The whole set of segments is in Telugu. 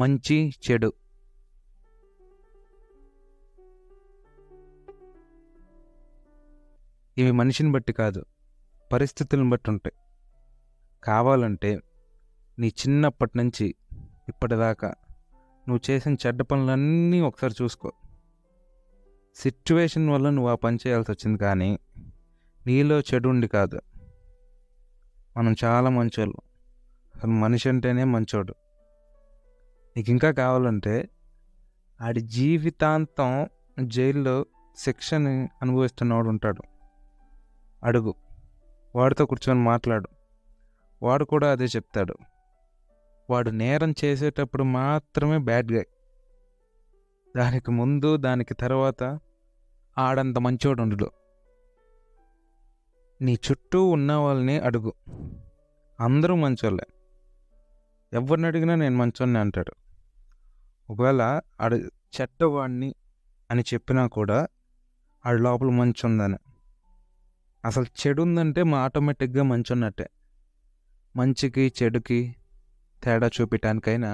మంచి చెడు ఇవి మనిషిని బట్టి కాదు, పరిస్థితులను బట్టి ఉంటాయి. కావాలంటే నీ చిన్నప్పటి నుంచి ఇప్పటిదాకా నువ్వు చేసిన చెడ్డ పనులన్నీ ఒకసారి చూసుకో. సిచ్యువేషన్ వల్ల నువ్వు ఆ పని చేయాల్సి వచ్చింది, కానీ నీలో చెడు ఉండి కాదు. మనం చాలా మంచోళ్ళు. అసలు మనిషి అంటేనే మంచోడు. నీకు ఇంకా కావాలంటే ఆడి జీవితాంతం జైల్లో శిక్షని అనుభవిస్తున్నవాడు ఉంటాడు, అడుగు. వాడితో కూర్చొని మాట్లాడు, వాడు కూడా అదే చెప్తాడు. వాడు నేరం చేసేటప్పుడు మాత్రమే బ్యాడ్ గై. దానికి ముందు దానికి తర్వాత ఆడంత మంచోడు ఉండడు. నీ చుట్టూ ఉన్న వాళ్ళని అడుగు, అందరూ మంచోళ్ళే. ఎవరిని అడిగినా నేను మంచోడిని అంటాడు. ఒకవేళ ఆడు చెడ్డవాడిని అని చెప్పినా కూడా ఆడు లోపల మంచి ఉందని. అసలు చెడు ఉందంటే మా ఆటోమేటిక్గా మంచి ఉన్నట్టే. మంచికి చెడుకి తేడా చూపించడానికైనా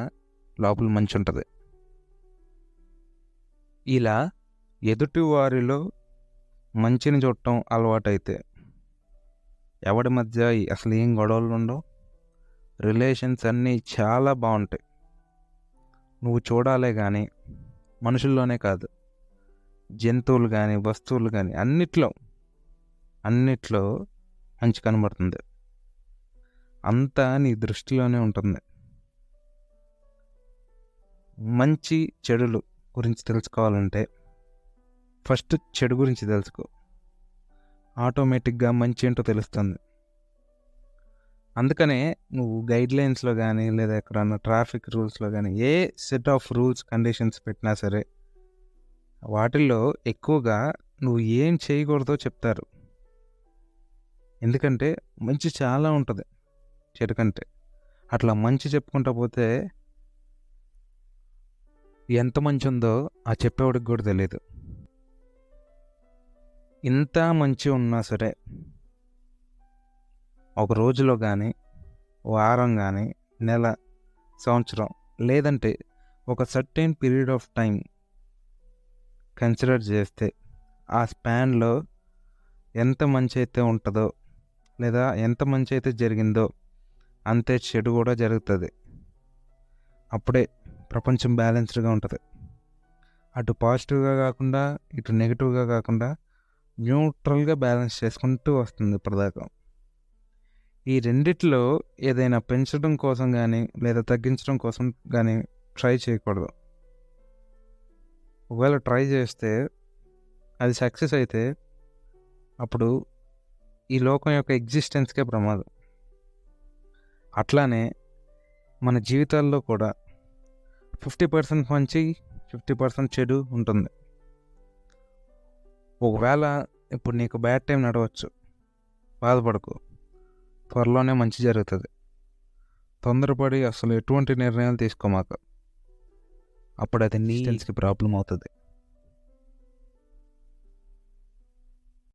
లోపల మంచి ఉంటుంది. ఇలా ఎదుటి వారిలో మంచిని చూడటం అలవాటైతే ఎవడి మధ్య అసలు ఏం గొడవలు ఉండవు, రిలేషన్స్ అన్నీ చాలా బాగుంటాయి. నువ్వు చూడాలే కానీ మనుషుల్లోనే కాదు, జంతువులు కానీ వస్తువులు కానీ అన్నిట్లో మంచి కనబడుతుంది. అంతా నీ దృష్టిలోనే ఉంటుంది. మంచి చెడులు గురించి తెలుసుకోవాలంటే ఫస్ట్ చెడు గురించి తెలుసుకో. ఆటోమేటిక్గా మంచి ఏంటో తెలుస్తుంది. అందుకనే నువ్వు గైడ్లైన్స్లో కానీ లేదా ఎక్కడన్నా ట్రాఫిక్ రూల్స్లో కానీ ఏ సెట్ ఆఫ్ రూల్స్ కండిషన్స్ పెట్టినా సరే వాటిల్లో ఎక్కువగా నువ్వు ఏం చేయకూడదో చెప్తారు. ఎందుకంటే మంచి చాలా ఉంటుంది చెడు కంటే. అట్లా మంచి చెప్పుకుంటా పోతే ఎంత మంచి ఉందో ఆ చెప్పేవాడికి కూడా తెలియదు. ఇంత మంచి ఉన్నా సరే ఒక రోజులో కానీ, వారం కానీ, నెల, సంవత్సరం, లేదంటే ఒక certain period of time consider చేస్తే ఆ స్పాన్లో ఎంత మంచి అయితే ఉంటుందో లేదా ఎంత మంచి అయితే జరిగిందో అంతే చెడు కూడా జరుగుతుంది. అప్పుడే ప్రపంచం బ్యాలెన్స్డ్గా ఉంటుంది. అటు పాజిటివ్గా కాకుండా ఇటు నెగిటివ్గా కాకుండా న్యూట్రల్గా బ్యాలెన్స్ చేసుకుంటూ వస్తుంది ఇప్పటిదాకా. ఈ రెండిట్లో ఏదైనా పెంచడం కోసం కానీ లేదా తగ్గించడం కోసం కానీ ట్రై చేయకూడదు. ఒకవేళ ట్రై చేస్తే అది సక్సెస్ అయితే అప్పుడు ఈ లోకం యొక్క ఎగ్జిస్టెన్స్కే ప్రమాదం. అట్లానే మన జీవితాల్లో కూడా 50% మంచి 50% చెడు ఉంటుంది. ఒకవేళ ఇప్పుడు నీకు బ్యాడ్ టైం నడవచ్చు, బాధపడకు, త్వరలోనే మంచి జరుగుతుంది. తొందరపడి అసలు ఎటువంటి నిర్ణయాలు తీసుకోమాక, అప్పుడు అది నీ హెల్త్కి ప్రాబ్లం అవుతుంది.